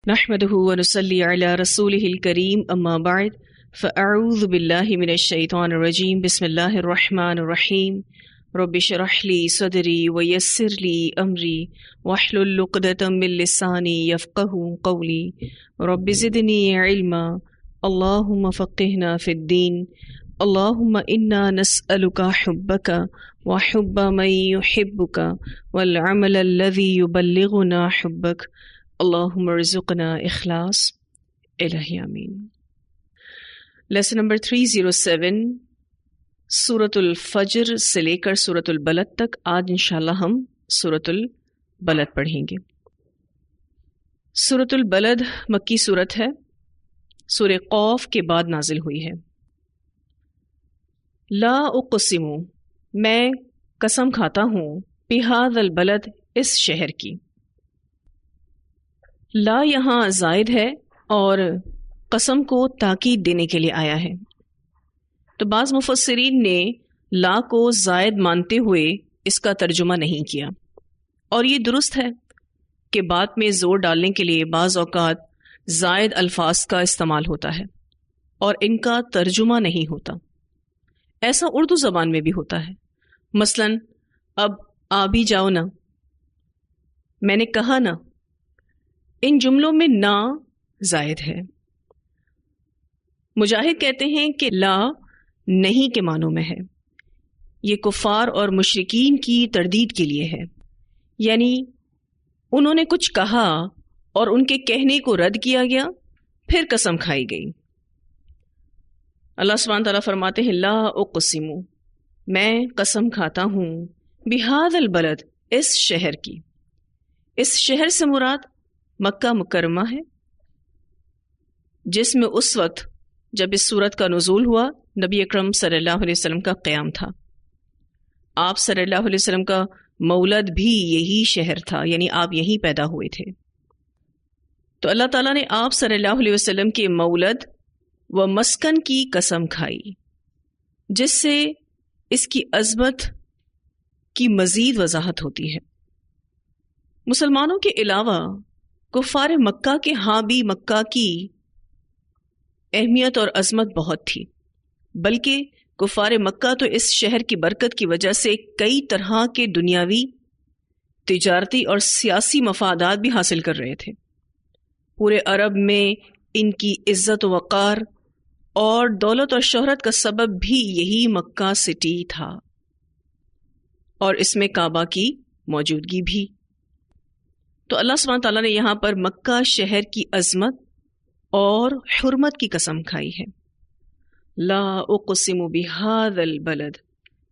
نحمده ونصلي على رسوله الكريم اما بعد فاعوذ بالله من الشيطان الرجيم بسم الله الرحمن الرحيم رب اشرح لي صدري ويسر لي امري واحلل عقدة من لساني يفقهوا قولي رب زدني علما اللهم فقهنا في الدين اللهم انا نسألك حبك وحب من يحبك والعمل الذي يبلغنا حبك اللہم ارزقنا اخلاص الہی آمین۔ لیسن نمبر 307 سورۃ الفجر سے لے کر سورۃ البلد تک آج انشاءاللہ ہم سورۃ البلد پڑھیں گے۔ سورۃ البلد مکی سورت ہے، سورہ قوف کے بعد نازل ہوئی ہے۔ لا اقسم، میں قسم کھاتا ہوں، بہذا البلد، اس شہر کی۔ لا یہاں زائد ہے اور قسم کو تاکید دینے کے لیے آیا ہے، تو بعض مفسرین نے لا کو زائد مانتے ہوئے اس کا ترجمہ نہیں کیا، اور یہ درست ہے کہ بات میں زور ڈالنے کے لیے بعض اوقات زائد الفاظ کا استعمال ہوتا ہے اور ان کا ترجمہ نہیں ہوتا۔ ایسا اردو زبان میں بھی ہوتا ہے، مثلا اب آ بھی جاؤ نا، میں نے کہا نا، ان جملوں میں نا زائد ہے۔ مجاہد کہتے ہیں کہ لا نہیں کے معنوں میں ہے، یہ کفار اور مشرکین کی تردید کے لیے ہے، یعنی انہوں نے کچھ کہا اور ان کے کہنے کو رد کیا گیا، پھر قسم کھائی گئی۔ اللہ سبحانہ تعالیٰ فرماتے ہیں لا اقسم، میں قسم کھاتا ہوں، بہذا البلد، اس شہر کی۔ اس شہر سے مراد مکہ مکرمہ ہے، جس میں اس وقت جب اس سورت کا نزول ہوا نبی اکرم صلی اللہ علیہ وسلم کا قیام تھا۔ آپ صلی اللہ علیہ وسلم کا مولد بھی یہی شہر تھا، یعنی آپ یہیں پیدا ہوئے تھے۔ تو اللہ تعالیٰ نے آپ صلی اللہ علیہ وسلم کے مولد و مسکن کی قسم کھائی، جس سے اس کی عظمت کی مزید وضاحت ہوتی ہے۔ مسلمانوں کے علاوہ کفار مکہ کے ہاں بھی مکہ کی اہمیت اور عظمت بہت تھی، بلکہ کفار مکہ تو اس شہر کی برکت کی وجہ سے کئی طرح کے دنیاوی، تجارتی اور سیاسی مفادات بھی حاصل کر رہے تھے۔ پورے عرب میں ان کی عزت و وقار اور دولت اور شہرت کا سبب بھی یہی مکہ سٹی تھا، اور اس میں کعبہ کی موجودگی بھی۔ تو اللہ سبحانہ تعالیٰ نے یہاں پر مکہ شہر کی عظمت اور حرمت کی قسم کھائی ہے۔ لا اقسم بہذا البلد،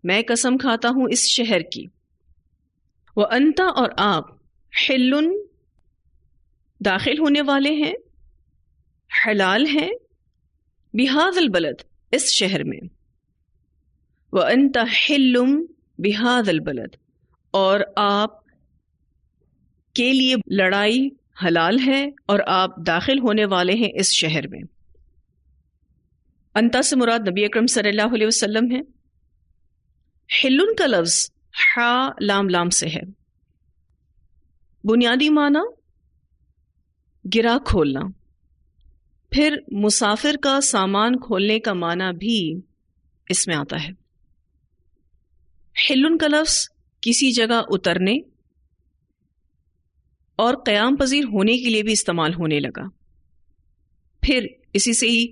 میں قسم کھاتا ہوں اس شہر کی۔ وانت، اور آپ، حل، داخل ہونے والے ہیں، حلال ہیں، بہذا البلد، اس شہر میں۔ وانت حل بہذا البلد، اور آپ کے لیے لڑائی حلال ہے اور آپ داخل ہونے والے ہیں اس شہر میں۔ انتا سے مراد نبی اکرم صلی اللہ علیہ وسلم ہے۔ حلن کا لفظ حا لام لام سے ہے، بنیادی معنی گرہ کھولنا، پھر مسافر کا سامان کھولنے کا معنی بھی اس میں آتا ہے۔ حلن کا لفظ کسی جگہ اترنے اور قیام پذیر ہونے کے لیے بھی استعمال ہونے لگا، پھر اسی سے ہی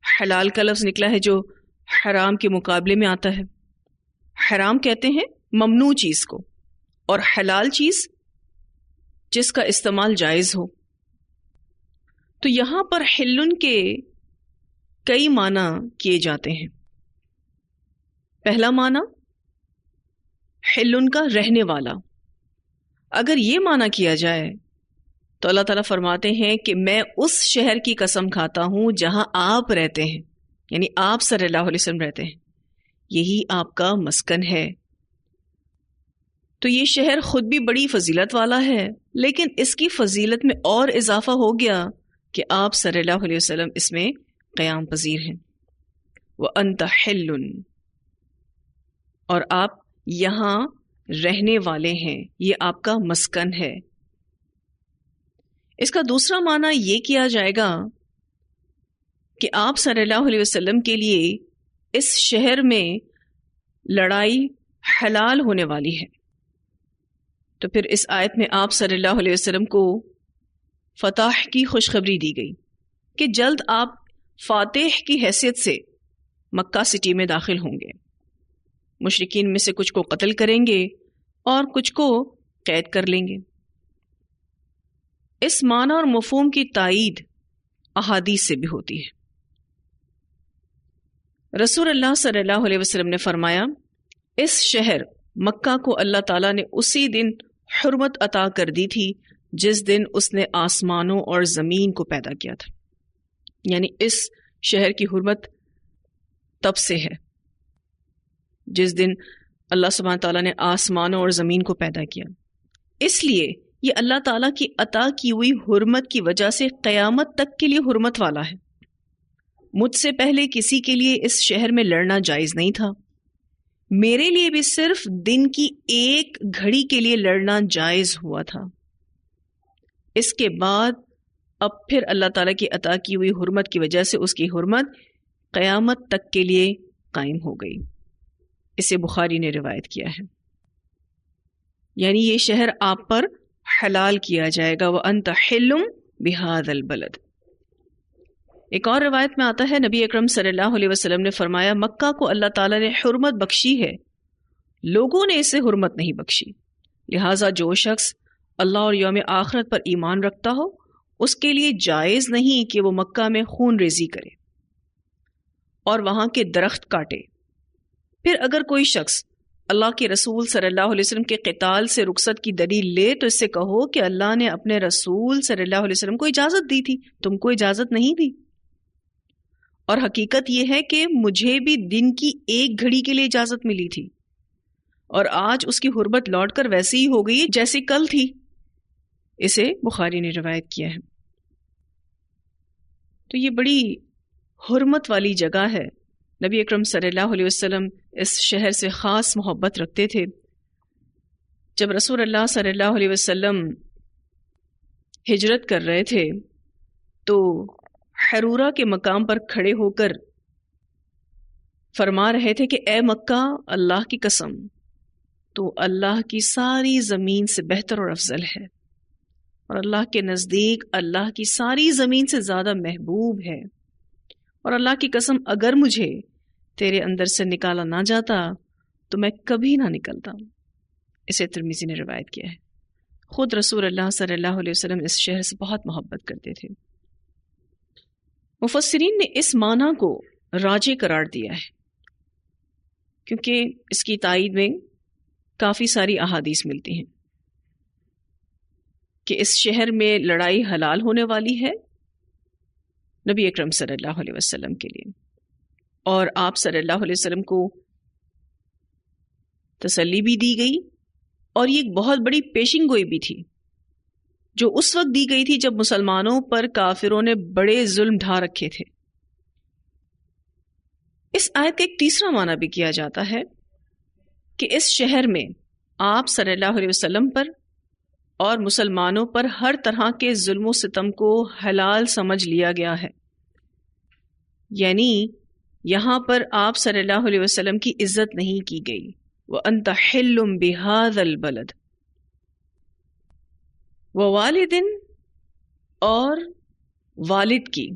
حلال کا لفظ نکلا ہے جو حرام کے مقابلے میں آتا ہے۔ حرام کہتے ہیں ممنوع چیز کو، اور حلال چیز جس کا استعمال جائز ہو۔ تو یہاں پر حلن کے کئی معنی کیے جاتے ہیں۔ پہلا معنی حلن کا رہنے والا، اگر یہ معنی کیا جائے تو اللہ تعالیٰ فرماتے ہیں کہ میں اس شہر کی قسم کھاتا ہوں جہاں آپ رہتے ہیں، یعنی آپ صلی اللہ علیہ وسلم رہتے ہیں، یہی آپ کا مسکن ہے۔ تو یہ شہر خود بھی بڑی فضیلت والا ہے، لیکن اس کی فضیلت میں اور اضافہ ہو گیا کہ آپ صلی اللہ علیہ وسلم اس میں قیام پذیر ہیں۔ وَأَنْتَ حِلٌّ، اور آپ یہاں رہنے والے ہیں، یہ آپ کا مسکن ہے۔ اس کا دوسرا معنی یہ کیا جائے گا کہ آپ صلی اللہ علیہ وسلم کے لیے اس شہر میں لڑائی حلال ہونے والی ہے. تو پھر اس آیت میں آپ صلی اللہ علیہ وسلم کو فتح کی خوشخبری دی گئی کہ جلد آپ فاتح کی حیثیت سے مکہ سٹی میں داخل ہوں گے. مشرکین میں سے کچھ کو قتل کریں گے اور کچھ کو قید کر لیں گے. اس معنی اور مفہوم کی تائید احادیث سے بھی ہوتی ہے. رسول اللہ صلی اللہ علیہ وسلم نے فرمایا اس شہر مکہ کو اللہ تعالیٰ نے اسی دن حرمت عطا کر دی تھی جس دن اس نے آسمانوں اور زمین کو پیدا کیا تھا. یعنی اس شہر کی حرمت تب سے ہے جس دن اللہ سبحانہ تعالیٰ نے آسمانوں اور زمین کو پیدا کیا. اس لیے یہ اللہ تعالیٰ کی عطا کی ہوئی حرمت کی وجہ سے قیامت تک کے لیے حرمت والا ہے. مجھ سے پہلے کسی کے لیے اس شہر میں لڑنا جائز نہیں تھا. میرے لیے بھی صرف دن کی ایک گھڑی کے لیے لڑنا جائز ہوا تھا. اس کے بعد اب پھر اللہ تعالیٰ کی عطا کی ہوئی حرمت کی وجہ سے اس کی حرمت قیامت تک کے لیے قائم ہو گئی. اسے بخاری نے روایت کیا ہے. یعنی یہ شہر آپ پر حلال کیا جائے گا. وَأَنْتَ حِلٌّ بِهَذَا الْبَلَدِ. ایک اور روایت میں آتا ہے نبی اکرم صلی اللہ علیہ وسلم نے فرمایا مکہ کو اللہ تعالیٰ نے حرمت بخشی ہے، لوگوں نے اسے حرمت نہیں بخشی. لہٰذا جو شخص اللہ اور یوم آخرت پر ایمان رکھتا ہو اس کے لیے جائز نہیں کہ وہ مکہ میں خون ریزی کرے اور وہاں کے درخت کاٹے. پھر اگر کوئی شخص اللہ کے رسول صلی اللہ علیہ وسلم کے قتال سے رخصت کی دلیل لے تو اس سے کہو کہ اللہ نے اپنے رسول صلی اللہ علیہ وسلم کو اجازت دی تھی، تم کو اجازت نہیں دی. اور حقیقت یہ ہے کہ مجھے بھی دن کی ایک گھڑی کے لیے اجازت ملی تھی اور آج اس کی حرمت لوٹ کر ویسی ہی ہو گئی جیسی کل تھی. اسے بخاری نے روایت کیا ہے. تو یہ بڑی حرمت والی جگہ ہے. نبی اکرم صلی اللہ علیہ وسلم اس شہر سے خاص محبت رکھتے تھے. جب رسول اللہ صلی اللہ علیہ وسلم ہجرت کر رہے تھے تو حرورہ کے مقام پر کھڑے ہو کر فرما رہے تھے کہ اے مکہ، اللہ کی قسم تو اللہ کی ساری زمین سے بہتر اور افضل ہے، اور اللہ کے نزدیک اللہ کی ساری زمین سے زیادہ محبوب ہے، اور اللہ کی قسم اگر مجھے تیرے اندر سے نکالا نہ جاتا تو میں کبھی نہ نکلتا. اسے ترمذی نے روایت کیا ہے. خود رسول اللہ صلی اللہ علیہ وسلم اس شہر سے بہت محبت کرتے تھے. مفسرین نے اس معنی کو راجح قرار دیا ہے کیونکہ اس کی تائید میں کافی ساری احادیث ملتی ہیں کہ اس شہر میں لڑائی حلال ہونے والی ہے نبی اکرم صلی اللہ علیہ وسلم کے لیے، اور آپ صلی اللہ علیہ وسلم کو تسلی بھی دی گئی، اور یہ ایک بہت بڑی پیشن گوئی بھی تھی جو اس وقت دی گئی تھی جب مسلمانوں پر کافروں نے بڑے ظلم ڈھا رکھے تھے. اس آیت کا ایک تیسرا معنی بھی کیا جاتا ہے کہ اس شہر میں آپ صلی اللہ علیہ وسلم پر اور مسلمانوں پر ہر طرح کے ظلم و ستم کو حلال سمجھ لیا گیا ہے. یعنی یہاں پر آپ صلی اللہ علیہ وسلم کی عزت نہیں کی گئی. وَأَنْتَ حِلٌّ بِهَذَا الْبَلَدِ. وَوَالِدٍ اور والد کی،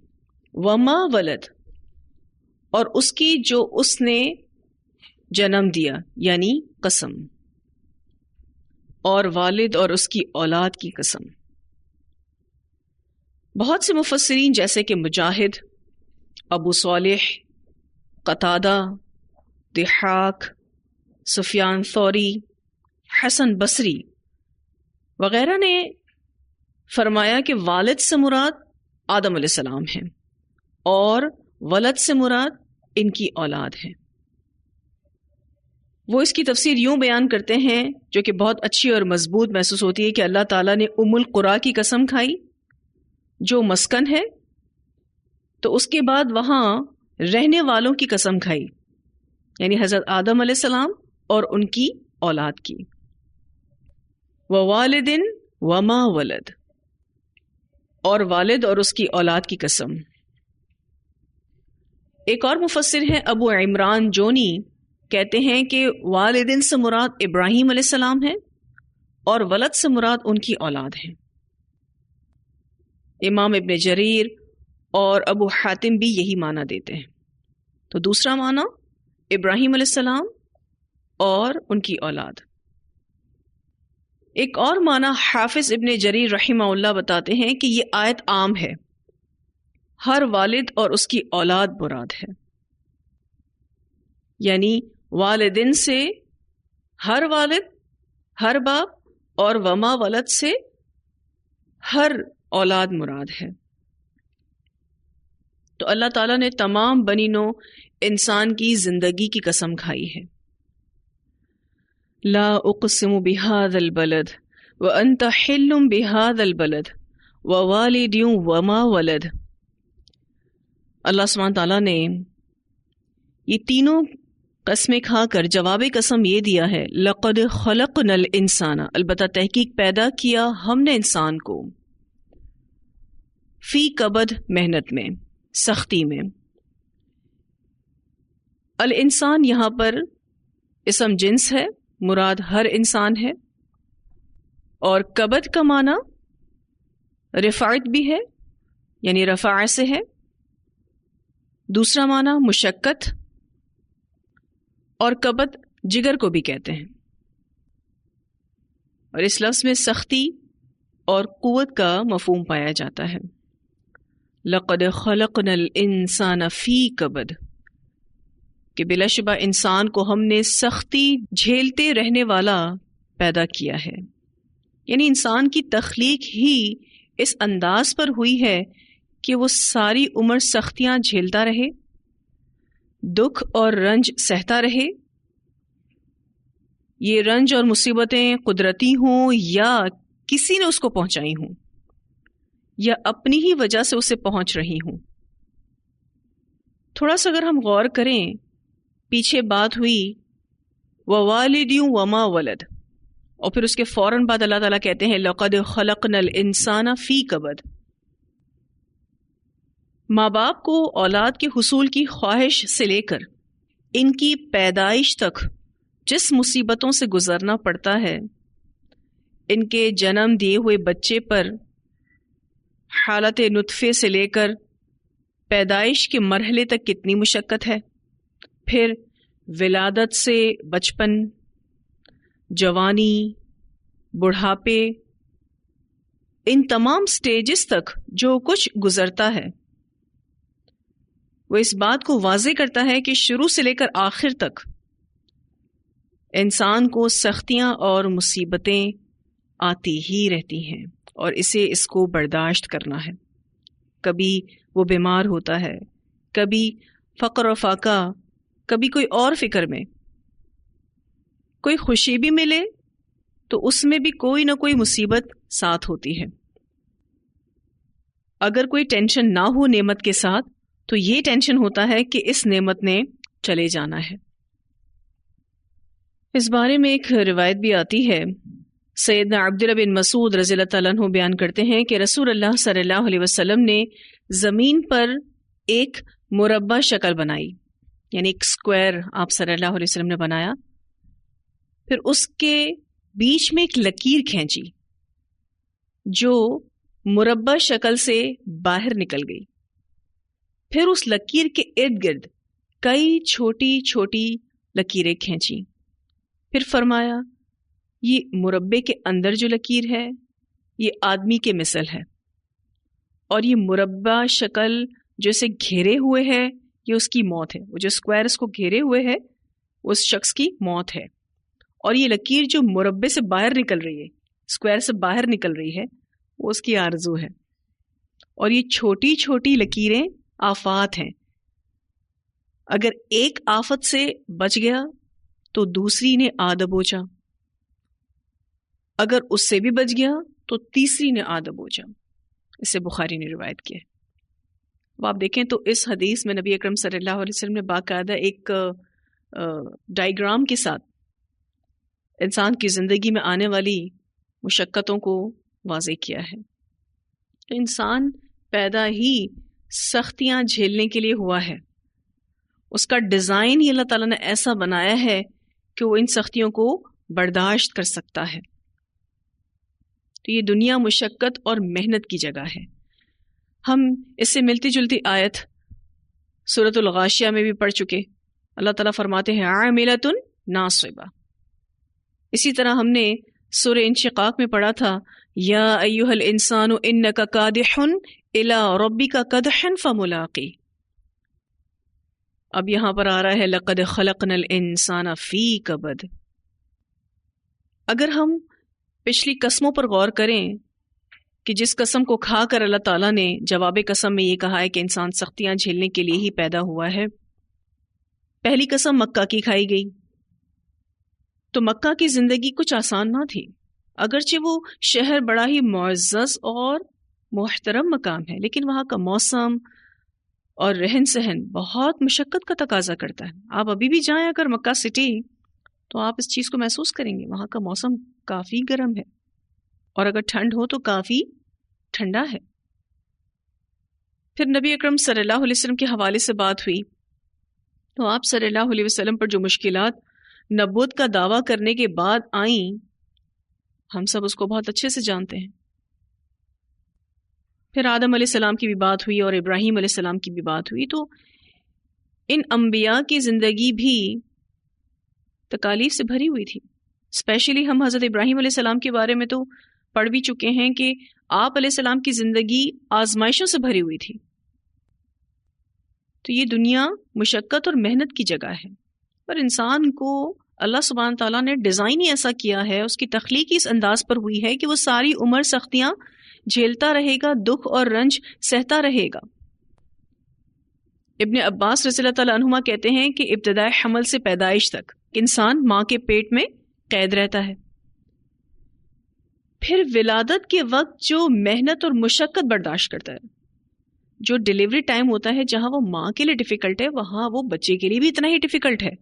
وَمَا وَلَد اور اس کی جو اس نے جنم دیا یعنی قسم، اور والد اور اس کی اولاد کی قسم. بہت سے مفسرین جیسے کہ مجاہد، ابو صالح، قتادہ، ضحاک، سفیان ثوری، حسن بصری وغیرہ نے فرمایا کہ والد سے مراد آدم علیہ السلام ہیں اور ولد سے مراد ان کی اولاد ہے. وہ اس کی تفسیر یوں بیان کرتے ہیں جو کہ بہت اچھی اور مضبوط محسوس ہوتی ہے کہ اللہ تعالیٰ نے ام القریٰ کی قسم کھائی جو مسکن ہے، تو اس کے بعد وہاں رہنے والوں کی قسم کھائی یعنی حضرت آدم علیہ السلام اور ان کی اولاد کی. وَوَالِدٍ وَمَا وَلَد. اور والد اور اس کی اولاد کی قسم۔ ایک اور مفسر ہیں ابو عمران جونی، کہتے ہیں کہ والدین سے مراد ابراہیم علیہ السلام ہے اور ولد سے مراد ان کی اولاد ہے۔ امام ابن جریر اور ابو حاتم بھی یہی معنی دیتے ہیں۔ تو دوسرا معنی ابراہیم علیہ السلام اور ان کی اولاد۔ ایک اور معنی حافظ ابن جریر رحمہ اللہ بتاتے ہیں کہ یہ آیت عام ہے، ہر والد اور اس کی اولاد مراد ہے، یعنی والدین سے ہر والد، ہر باپ، اور وما ولد سے ہر اولاد مراد ہے۔ تو اللہ تعالیٰ نے تمام بنی نوع انسان کی زندگی کی قسم کھائی ہے۔ لا اقسم بهذا البلد وانت حل بهذا البلد ووالد وما ولد۔ اللہ سبحانہ تعالیٰ نے یہ تینوں قسمیں کھا کر جواب قسم یہ دیا ہے، لقد خلقنا الانسان، البتہ تحقیق پیدا کیا ہم نے انسان کو، فی کبد، محنت میں، سختی میں۔ الانسان یہاں پر اسم جنس ہے، مراد ہر انسان ہے، اور کبد کا معنی رفعت بھی ہے، یعنی رفع سے ہے، دوسرا معنی مشقت، اور کبد جگر کو بھی کہتے ہیں، اور اس لفظ میں سختی اور قوت کا مفہوم پایا جاتا ہے۔ لقد خلقنا الانسان فی کبد، کہ بلا شبہ انسان کو ہم نے سختی جھیلتے رہنے والا پیدا کیا ہے، یعنی انسان کی تخلیق ہی اس انداز پر ہوئی ہے کہ وہ ساری عمر سختیاں جھیلتا رہے، دکھ اور رنج سہتا رہے، یہ رنج اور مصیبتیں قدرتی ہوں یا کسی نے اس کو پہنچائی ہوں یا اپنی ہی وجہ سے اسے پہنچ رہی ہوں۔ تھوڑا سا اگر ہم غور کریں، پیچھے بات ہوئی ووالد وما ولد، اور پھر اس کے فوراً بعد اللہ تعالیٰ کہتے ہیں لقد خلقنا الانسان فی کبد۔ ماں باپ کو اولاد کے حصول کی خواہش سے لے کر ان کی پیدائش تک جس مصیبتوں سے گزرنا پڑتا ہے، ان کے جنم دیے ہوئے بچے پر حالت نطفے سے لے کر پیدائش کے مرحلے تک کتنی مشقت ہے، پھر ولادت سے بچپن، جوانی، بڑھاپے، ان تمام سٹیجز تک جو کچھ گزرتا ہے، وہ اس بات کو واضح کرتا ہے کہ شروع سے لے کر آخر تک انسان کو سختیاں اور مصیبتیں آتی ہی رہتی ہیں، اور اس کو برداشت کرنا ہے۔ کبھی وہ بیمار ہوتا ہے، کبھی فقر و فاقہ، کبھی کوئی اور فکر میں، کوئی خوشی بھی ملے تو اس میں بھی کوئی نہ کوئی مصیبت ساتھ ہوتی ہے۔ اگر کوئی ٹینشن نہ ہو نعمت کے ساتھ تو یہ ٹینشن ہوتا ہے کہ اس نعمت نے چلے جانا ہے۔ اس بارے میں ایک روایت بھی آتی ہے، سیدنا عبداللہ بن مسعود رضی اللہ تعالیٰ عنہ بیان کرتے ہیں کہ رسول اللہ صلی اللہ علیہ وسلم نے زمین پر ایک مربع شکل بنائی، یعنی ایک سکوائر آپ صلی اللہ علیہ وسلم نے بنایا، پھر اس کے بیچ میں ایک لکیر کھینچی جو مربع شکل سے باہر نکل گئی، پھر اس لکیر کے ارد گرد کئی چھوٹی چھوٹی لکیریں کھینچی، پھر فرمایا یہ مربع کے اندر جو لکیر ہے یہ آدمی کے مثل ہے، اور یہ مربع شکل جو اسے گھیرے ہوئے ہے یہ اس کی موت ہے، وہ جو اسکوائر اس کو گھیرے ہوئے ہے اس شخص کی موت ہے، اور یہ لکیر جو مربع سے باہر نکل رہی ہے، اسکوائر سے باہر نکل رہی ہے، وہ اس کی آرزو ہے، اور یہ چھوٹی چھوٹی لکیریں آفات ہیں، اگر ایک آفت سے بچ گیا تو دوسری نے آ دبوچا، اگر اس سے بھی بچ گیا تو تیسری نے آ دبوچا۔ اسے بخاری نے روایت کیا ہے۔ اب آپ دیکھیں تو اس حدیث میں نبی اکرم صلی اللہ علیہ وسلم نے باقاعدہ ایک ڈائیگرام کے ساتھ انسان کی زندگی میں آنے والی مشقتوں کو واضح کیا ہے۔ تو انسان پیدا ہی سختیاں جھیلنے کے لیے ہوا ہے. اس کا ڈیزائن ہی اللہ تعالیٰ نے ایسا بنایا ہے کہ وہ ان سختیوں کو برداشت کر سکتا ہے. تو یہ دنیا مشقت اور محنت کی جگہ ہے. ہم اس سے ملتی جلتی آیت سورۃ الغاشیہ میں بھی پڑھ چکے. اللہ تعالیٰ فرماتے ہیں عاملۃ ناصبہ. اسی طرح ہم نے سورہ انشقاق میں پڑھا تھا یا ایھا الانسان انک کادح الی ربک کدحا فملاقی. اب یہاں پر آ رہا ہے لقد خلقنا الانسان فی کبد. اگر ہم پچھلی قسموں پر غور کریں کہ جس قسم کو کھا کر اللہ تعالیٰ نے جواب قسم میں یہ کہا ہے کہ انسان سختیاں جھیلنے کے لیے ہی پیدا ہوا ہے. پہلی قسم مکہ کی کھائی گئی. تو مکہ کی زندگی کچھ آسان نہ تھی. اگرچہ وہ شہر بڑا ہی معزز اور محترم مقام ہے، لیکن وہاں کا موسم اور رہن سہن بہت مشقت کا تقاضا کرتا ہے. آپ ابھی بھی جائیں اگر مکہ سٹی تو آپ اس چیز کو محسوس کریں گے. وہاں کا موسم کافی گرم ہے اور اگر ٹھنڈ ہو تو کافی ٹھنڈا ہے. پھر نبی اکرم صلی اللہ علیہ وسلم کے حوالے سے بات ہوئی تو آپ صلی اللہ علیہ وسلم پر جو مشکلات نبوت کا دعویٰ کرنے کے بعد آئیں ہم سب اس کو بہت اچھے سے جانتے ہیں. پھر آدم علیہ السلام کی بھی بات ہوئی اور ابراہیم علیہ السلام کی بھی بات ہوئی. تو ان انبیاء کی زندگی بھی تکالیف سے بھری ہوئی تھی. اسپیشلی ہم حضرت ابراہیم علیہ السلام کے بارے میں تو پڑھ بھی چکے ہیں کہ آپ علیہ السلام کی زندگی آزمائشوں سے بھری ہوئی تھی. تو یہ دنیا مشقت اور محنت کی جگہ ہے، پر انسان کو اللہ سبحانہ تعالیٰ نے ڈیزائن ہی ایسا کیا ہے، اس کی تخلیق اس انداز پر ہوئی ہے کہ وہ ساری عمر سختیاں جھیلتا رہے گا، دکھ اور رنج سہتا رہے گا. ابن عباس رضی اللہ تعالیٰ عنہما کہتے ہیں کہ ابتداء حمل سے پیدائش تک انسان ماں کے پیٹ میں قید رہتا ہے. پھر ولادت کے وقت جو محنت اور مشقت برداشت کرتا ہے، جو ڈیلیوری ٹائم ہوتا ہے جہاں وہ ماں کے لیے ڈیفیکلٹ ہے وہاں وہ بچے کے لیے بھی اتنا ہی ڈیفیکلٹ ہے.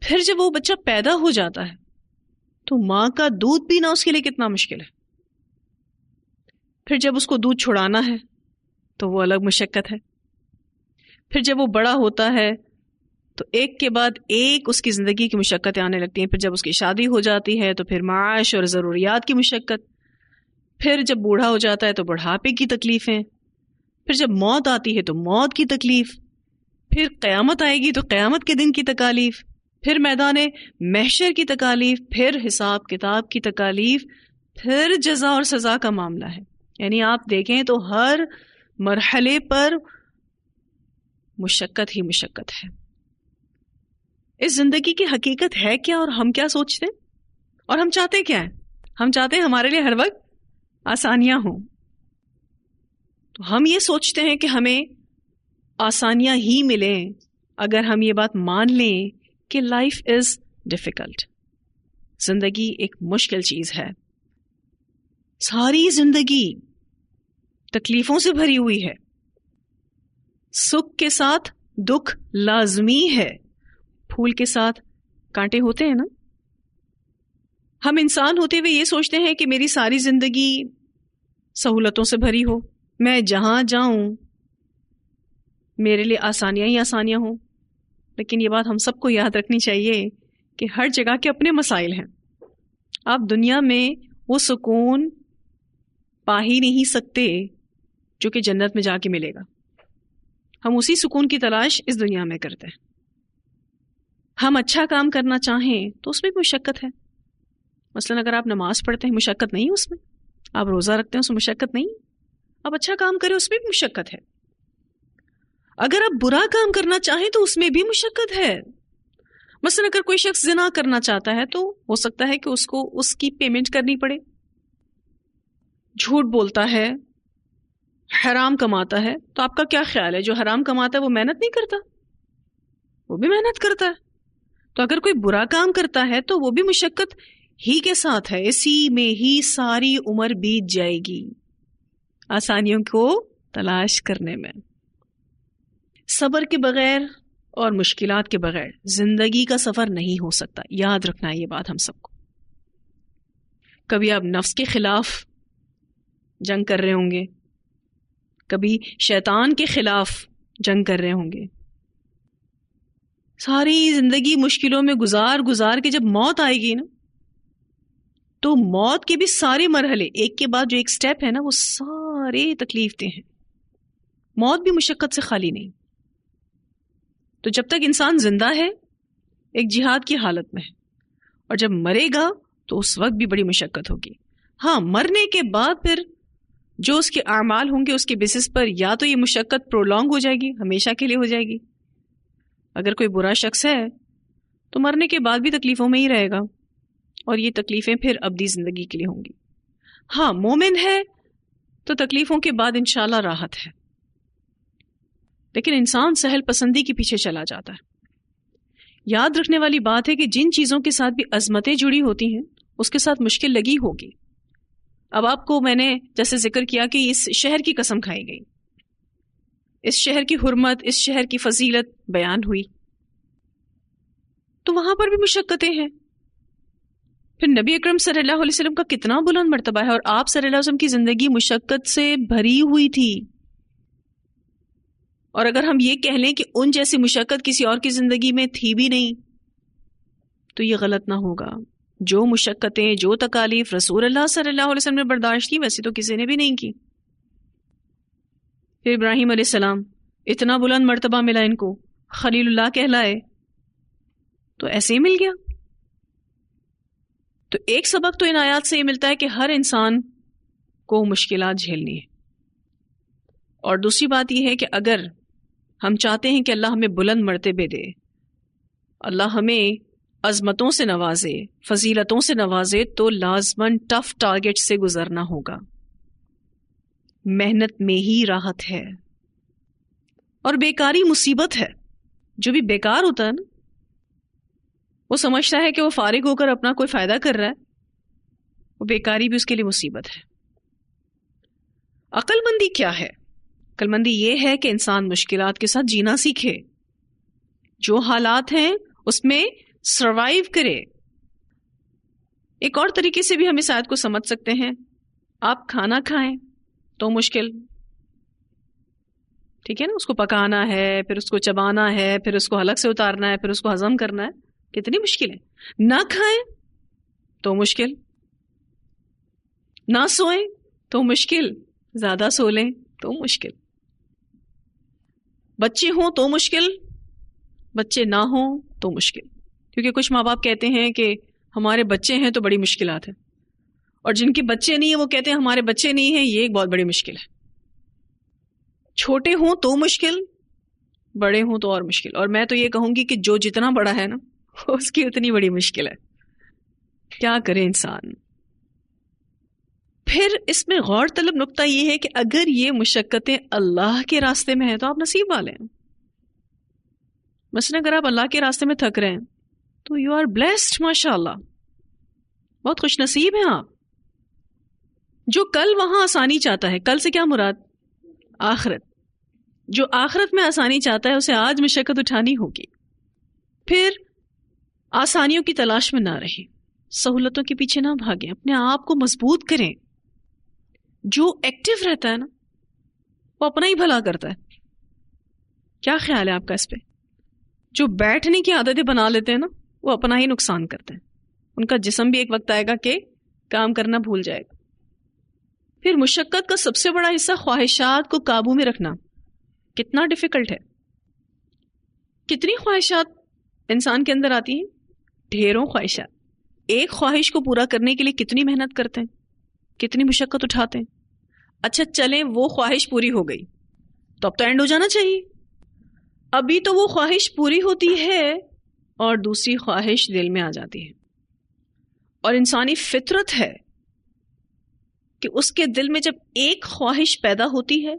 پھر جب وہ بچہ پیدا ہو جاتا ہے تو ماں کا دودھ پینا اس کے لیے کتنا مشکل ہے. پھر جب اس کو دودھ چھڑانا ہے تو وہ الگ مشقت ہے. پھر جب وہ بڑا ہوتا ہے تو ایک کے بعد ایک اس کی زندگی کی مشقتیں آنے لگتی ہیں. پھر جب اس کی شادی ہو جاتی ہے تو پھر معاش اور ضروریات کی مشقت. پھر جب بوڑھا ہو جاتا ہے تو بڑھاپے کی تکلیفیں. پھر جب موت آتی ہے تو موت کی تکلیف. پھر قیامت آئے گی تو قیامت کے دن کی تکالیف. پھر میدان محشر کی تکالیف. پھر حساب کتاب کی تکالیف. پھر جزا اور سزا کا معاملہ ہے. یعنی آپ دیکھیں تو ہر مرحلے پر مشقت ہی مشقت ہے. اس زندگی کی حقیقت ہے کیا اور ہم کیا سوچتے ہیں اور ہم چاہتے کیا ہیں؟ ہم چاہتے ہیں ہمارے لیے ہر وقت آسانیاں ہوں. تو ہم یہ سوچتے ہیں کہ ہمیں آسانیاں ہی ملیں اگر ہم یہ بات مان لیں کہ لائف از ڈیفیکلٹ. زندگی ایک مشکل چیز ہے. ساری زندگی تکلیفوں سے بھری ہوئی ہے. سکھ کے ساتھ دکھ لازمی ہے. پھول کے ساتھ کانٹے ہوتے ہیں نا. ہم انسان ہوتے ہوئے یہ سوچتے ہیں کہ میری ساری زندگی سہولتوں سے بھری ہو، میں جہاں جاؤں میرے لیے آسانیاں ہی آسانیاں ہوں. لیکن یہ بات ہم سب کو یاد رکھنی چاہیے کہ ہر جگہ کے اپنے مسائل ہیں. آپ دنیا میں وہ سکون پا ہی نہیں سکتے جو کہ جنت میں جا کے ملے گا. ہم اسی سکون کی تلاش اس دنیا میں کرتے ہیں. ہم اچھا کام کرنا چاہیں تو اس میں بھی مشقت ہے. مثلا اگر آپ نماز پڑھتے ہیں مشقت نہیں اس میں. آپ روزہ رکھتے ہیں اس میں مشقت نہیں. آپ اچھا کام کریں اس میں بھی مشقت ہے. اگر آپ برا کام کرنا چاہیں تو اس میں بھی مشقت ہے. مثلا اگر کوئی شخص زنا کرنا چاہتا ہے تو ہو سکتا ہے کہ اس کو اس کی پیمنٹ کرنی پڑے. جھوٹ بولتا ہے، حرام کماتا ہے، تو آپ کا کیا خیال ہے جو حرام کماتا ہے وہ محنت نہیں کرتا؟ وہ بھی محنت کرتا ہے. تو اگر کوئی برا کام کرتا ہے تو وہ بھی مشقت ہی کے ساتھ ہے. اسی میں ہی ساری عمر بیت جائے گی آسانیوں کو تلاش کرنے میں. صبر کے بغیر اور مشکلات کے بغیر زندگی کا سفر نہیں ہو سکتا. یاد رکھنا ہے یہ بات ہم سب کو. کبھی آپ نفس کے خلاف جنگ کر رہے ہوں گے، کبھی شیطان کے خلاف جنگ کر رہے ہوں گے. ساری زندگی مشکلوں میں گزار کے جب موت آئے گی نا، تو موت کے بھی سارے مرحلے ایک کے بعد جو ایک سٹیپ ہے نا، وہ سارے تکلیف دہ ہیں. موت بھی مشقت سے خالی نہیں. تو جب تک انسان زندہ ہے ایک جہاد کی حالت میں ہے، اور جب مرے گا تو اس وقت بھی بڑی مشقت ہوگی. ہاں، مرنے کے بعد پھر جو اس کے اعمال ہوں گے اس کے بیسس پر یا تو یہ مشقت پرولونگ ہو جائے گی، ہمیشہ کے لیے ہو جائے گی. اگر کوئی برا شخص ہے تو مرنے کے بعد بھی تکلیفوں میں ہی رہے گا، اور یہ تکلیفیں پھر ابدی زندگی کے لیے ہوں گی. ہاں، مومن ہے تو تکلیفوں کے بعد انشاءاللہ راحت ہے. لیکن انسان سہل پسندی کے پیچھے چلا جاتا ہے. یاد رکھنے والی بات ہے کہ جن چیزوں کے ساتھ بھی عظمتیں جڑی ہوتی ہیں اس کے ساتھ مشکل لگی ہوگی. اب آپ کو میں نے جیسے ذکر کیا کہ اس شہر کی قسم کھائی گئی، اس شہر کی حرمت، اس شہر کی فضیلت بیان ہوئی، تو وہاں پر بھی مشقتیں ہیں. پھر نبی اکرم صلی اللہ علیہ وسلم کا کتنا بلند مرتبہ ہے، اور آپ صلی اللہ علیہ وسلم کی زندگی مشقت سے بھری ہوئی تھی. اور اگر ہم یہ کہہ لیں کہ ان جیسی مشقت کسی اور کی زندگی میں تھی بھی نہیں تو یہ غلط نہ ہوگا. جو مشقتیں، جو تکالیف رسول اللہ صلی اللہ علیہ وسلم نے برداشت کی ویسے تو کسی نے بھی نہیں کی. پھر ابراہیم علیہ السلام، اتنا بلند مرتبہ ملا ان کو، خلیل اللہ کہلائے، تو ایسے ہی مل گیا. تو ایک سبق تو ان آیات سے یہ ملتا ہے کہ ہر انسان کو مشکلات جھیلنی ہے. اور دوسری بات یہ ہے کہ اگر ہم چاہتے ہیں کہ اللہ ہمیں بلند مرتبے دے، اللہ ہمیں عظمتوں سے نوازے، فضیلتوں سے نوازے، تو لازماً ٹف ٹارگٹ سے گزرنا ہوگا. محنت میں ہی راحت ہے، اور بیکاری مصیبت ہے. جو بھی بیکار ہوتا ہے نا، وہ سمجھتا ہے کہ وہ فارغ ہو کر اپنا کوئی فائدہ کر رہا ہے، وہ بیکاری بھی اس کے لیے مصیبت ہے. عقل مندی کیا ہے؟ عقل مندی یہ ہے کہ انسان مشکلات کے ساتھ جینا سیکھے، جو حالات ہیں اس میں سروائیو کرے. ایک اور طریقے سے بھی ہم اس آیت کو سمجھ سکتے ہیں. آپ کھانا کھائیں تو مشکل، ٹھیک ہے نا، اس کو پکانا ہے، پھر اس کو چبانا ہے، پھر اس کو حلق سے اتارنا ہے، پھر اس کو ہضم کرنا ہے، کتنی مشکل ہے. نہ کھائیں تو مشکل، نہ سوئیں تو مشکل، زیادہ سو لیں تو مشکل، بچے ہوں تو مشکل، بچے نہ ہوں تو مشکل. کیونکہ کچھ ماں باپ کہتے ہیں کہ ہمارے بچے ہیں تو بڑی مشکلات ہیں، اور جن کے بچے نہیں ہیں وہ کہتے ہیں ہمارے بچے نہیں ہیں، یہ ایک بہت بڑی مشکل ہے. چھوٹے ہوں تو مشکل، بڑے ہوں تو اور مشکل. اور میں تو یہ کہوں گی کہ جو جتنا بڑا ہے نا اس کی اتنی بڑی مشکل ہے. کیا کرے انسان. پھر اس میں غور طلب نقطہ یہ ہے کہ اگر یہ مشقتیں اللہ کے راستے میں ہیں تو آپ نصیب والے ہیں. مثلا اگر آپ اللہ کے راستے میں تھک رہے ہیں تو یو آر بلیسڈ، ماشاء اللہ، بہت خوش نصیب ہیں آپ. جو کل وہاں آسانی چاہتا ہے، کل سے کیا مراد؟ آخرت. جو آخرت میں آسانی چاہتا ہے اسے آج مشقت اٹھانی ہوگی. پھر آسانیوں کی تلاش میں نہ رہیں، سہولتوں کے پیچھے نہ بھاگیں، اپنے آپ کو مضبوط کریں. جو ایکٹیو رہتا ہے نا وہ اپنا ہی بھلا کرتا ہے. کیا خیال ہے آپ کا اس پہ؟ جو بیٹھنے کی عادتیں بنا لیتے ہیں نا وہ اپنا ہی نقصان کرتے ہیں. ان کا جسم بھی ایک وقت آئے گا کہ کام کرنا بھول جائے گا. پھر مشقت کا سب سے بڑا حصہ خواہشات کو قابو میں رکھنا. کتنا ڈیفیکلٹ ہے. کتنی خواہشات انسان کے اندر آتی ہیں؟ ڈھیروں خواہشات. ایک خواہش کو پورا کرنے کے لیے کتنی محنت کرتے ہیں، کتنی مشقت اٹھاتے ہیں. اچھا چلیں وہ خواہش پوری ہو گئی تو اب تو اینڈ ہو جانا چاہیے. ابھی تو وہ خواہش پوری ہوتی ہے اور دوسری خواہش دل میں آ جاتی ہے. اور انسانی فطرت ہے کہ اس کے دل میں جب ایک خواہش پیدا ہوتی ہے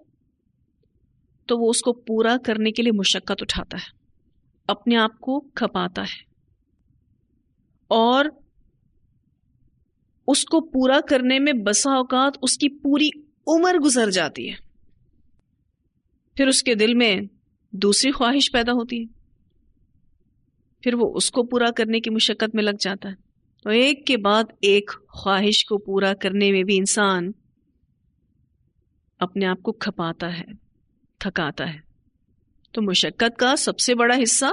تو وہ اس کو پورا کرنے کے لیے مشقت اٹھاتا ہے، اپنے آپ کو کھپاتا ہے، اور اس کو پورا کرنے میں بسا اوقات اس کی پوری عمر گزر جاتی ہے. پھر اس کے دل میں دوسری خواہش پیدا ہوتی ہے، پھر وہ اس کو پورا کرنے کی مشقت میں لگ جاتا ہے. تو ایک کے بعد ایک خواہش کو پورا کرنے میں بھی انسان اپنے آپ کو کھپاتا ہے، تھکاتا ہے. تو مشقت کا سب سے بڑا حصہ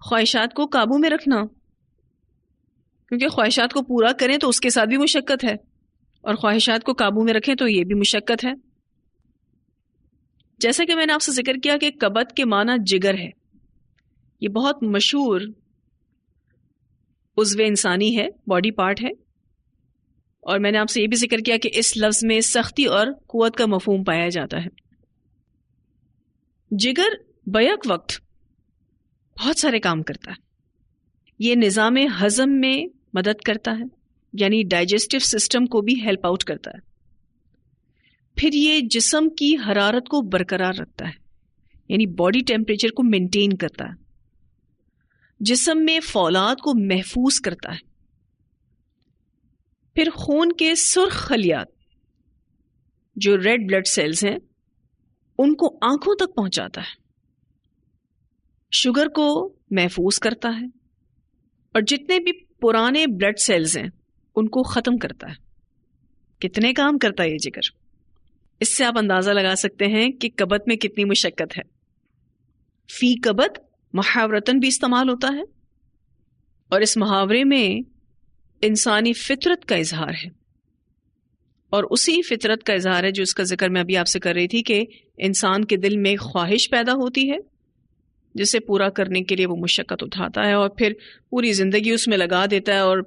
خواہشات کو قابو میں رکھنا، کیونکہ خواہشات کو پورا کریں تو اس کے ساتھ بھی مشقت ہے، اور خواہشات کو قابو میں رکھیں تو یہ بھی مشقت ہے. جیسا کہ میں نے آپ سے ذکر کیا کہ کبد کے معنی جگر ہے، یہ بہت مشہور عضو انسانی ہے، باڈی پارٹ ہے. اور میں نے آپ سے یہ بھی ذکر کیا کہ اس لفظ میں سختی اور قوت کا مفہوم پایا جاتا ہے. جگر بیک وقت بہت سارے کام کرتا ہے. یہ نظام ہضم میں مدد کرتا ہے، یعنی ڈائجسٹو سسٹم کو بھی ہیلپ آؤٹ کرتا ہے. پھر یہ جسم کی حرارت کو برقرار رکھتا ہے، یعنی باڈی ٹیمپریچر کو مینٹین کرتا ہے. جسم میں فولاد کو محفوظ کرتا ہے. پھر خون کے سرخ خلیات جو ریڈ بلڈ سیلز ہیں ان کو آنکھوں تک پہنچاتا ہے. شوگر کو محفوظ کرتا ہے، اور جتنے بھی پرانے بلڈ سیلز ہیں ان کو ختم کرتا ہے. کتنے کام کرتا ہے یہ جگر؟ اس سے آپ اندازہ لگا سکتے ہیں کہ کبد میں کتنی مشقت ہے. فی کبد محاورتاً بھی استعمال ہوتا ہے، اور اس محاورے میں انسانی فطرت کا اظہار ہے. اور اسی فطرت کا اظہار ہے جو اس کا ذکر میں ابھی آپ سے کر رہی تھی کہ انسان کے دل میں خواہش پیدا ہوتی ہے جسے پورا کرنے کے لیے وہ مشقت اٹھاتا ہے، اور پھر پوری زندگی اس میں لگا دیتا ہے. اور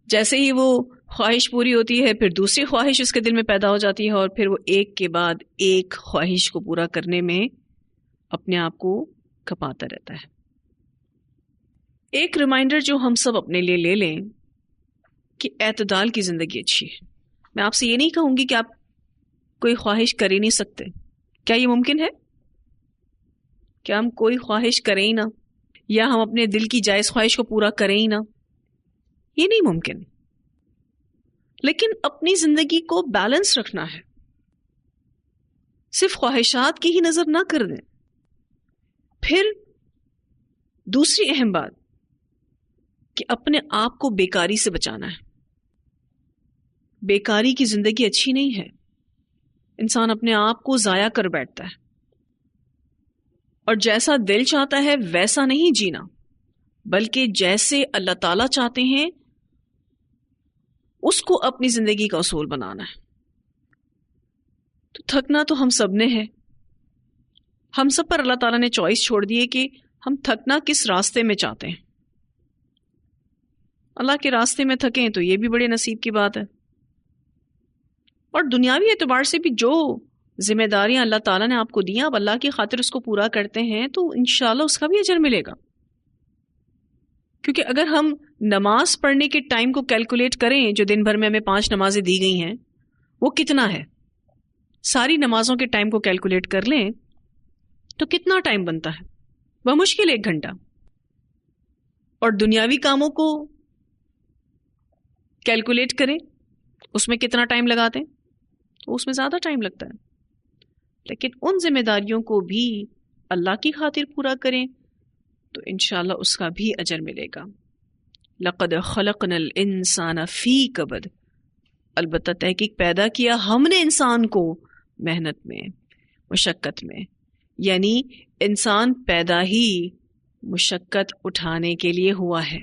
جیسے ہی وہ خواہش پوری ہوتی ہے پھر دوسری خواہش اس کے دل میں پیدا ہو جاتی ہے، اور پھر وہ ایک کے بعد ایک خواہش کو پورا کرنے میں اپنے آپ کو کھپاتا رہتا ہے. ایک ریمائنڈر جو ہم سب اپنے لیے لے لیں کہ اعتدال کی زندگی اچھی ہے. میں آپ سے یہ نہیں کہوں گی کہ آپ کوئی خواہش کر ہی نہیں سکتے. کیا یہ ممکن ہے کہ ہم کوئی خواہش کریں ہی نہ، یا ہم اپنے دل کی جائز خواہش کو پورا کریں ہی نہ؟ یہ نہیں ممکن. لیکن اپنی زندگی کو بیلنس رکھنا ہے، صرف خواہشات کی ہی نظر نہ کر دیں. پھر دوسری اہم بات کہ اپنے آپ کو بیکاری سے بچانا ہے. بیکاری کی زندگی اچھی نہیں ہے. انسان اپنے آپ کو ضائع کر بیٹھتا ہے، اور جیسا دل چاہتا ہے ویسا نہیں جینا، بلکہ جیسے اللہ تعالیٰ چاہتے ہیں اس کو اپنی زندگی کا اصول بنانا ہے. تو تھکنا تو ہم سب نے ہے. ہم سب پر اللہ تعالیٰ نے چوائس چھوڑ دی ہے کہ ہم تھکنا کس راستے میں چاہتے ہیں. اللہ کے راستے میں تھکیں تو یہ بھی بڑے نصیب کی بات ہے. اور دنیاوی اعتبار سے بھی جو ذمہ داریاں اللہ تعالیٰ نے آپ کو دیا، اب اللہ کی خاطر اس کو پورا کرتے ہیں تو انشاءاللہ اس کا بھی اجر ملے گا. کیونکہ اگر ہم نماز پڑھنے کے ٹائم کو کیلکولیٹ کریں جو دن بھر میں ہمیں 5 نمازیں دی گئی ہیں وہ کتنا ہے، ساری نمازوں کے ٹائم کو کیلکولیٹ کر لیں تو کتنا ٹائم بنتا ہے؟ بمشکل 1 گھنٹہ. اور دنیاوی کاموں کو کیلکولیٹ کریں اس میں کتنا ٹائم لگاتے ہیں؟ تو اس میں زیادہ ٹائم لگتا ہے. لیکن ان ذمہ داریوں کو بھی اللہ کی خاطر پورا کریں تو انشاءاللہ اس کا بھی اجر ملے گا. لقد خلقنا الانسان فی کبد، البتہ تحقیق پیدا کیا ہم نے انسان کو محنت میں، مشقت میں. یعنی انسان پیدا ہی مشقت اٹھانے کے لیے ہوا ہے.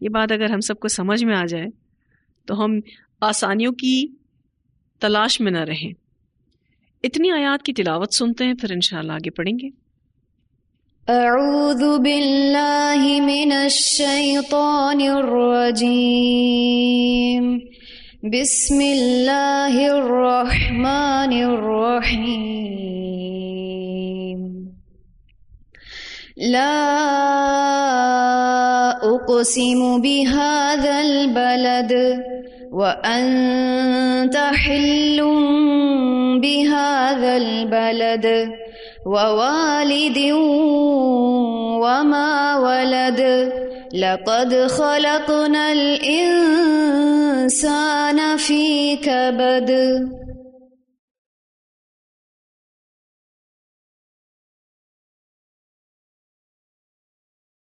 یہ بات اگر ہم سب کو سمجھ میں آ جائے تو ہم آسانیوں کی تلاش میں نہ رہیں. اتنی آیات کی تلاوت سنتے ہیں، پھر انشاءاللہ آگے پڑھیں گے. اعوذ باللہ من الشیطان الرجیم، بسم اللہ الرحمن الرحیم. لا اقسم بهذا البلد وانت حل بهذا البلد ووالد وما ولد لقد خلقنا الإنسان في كبد.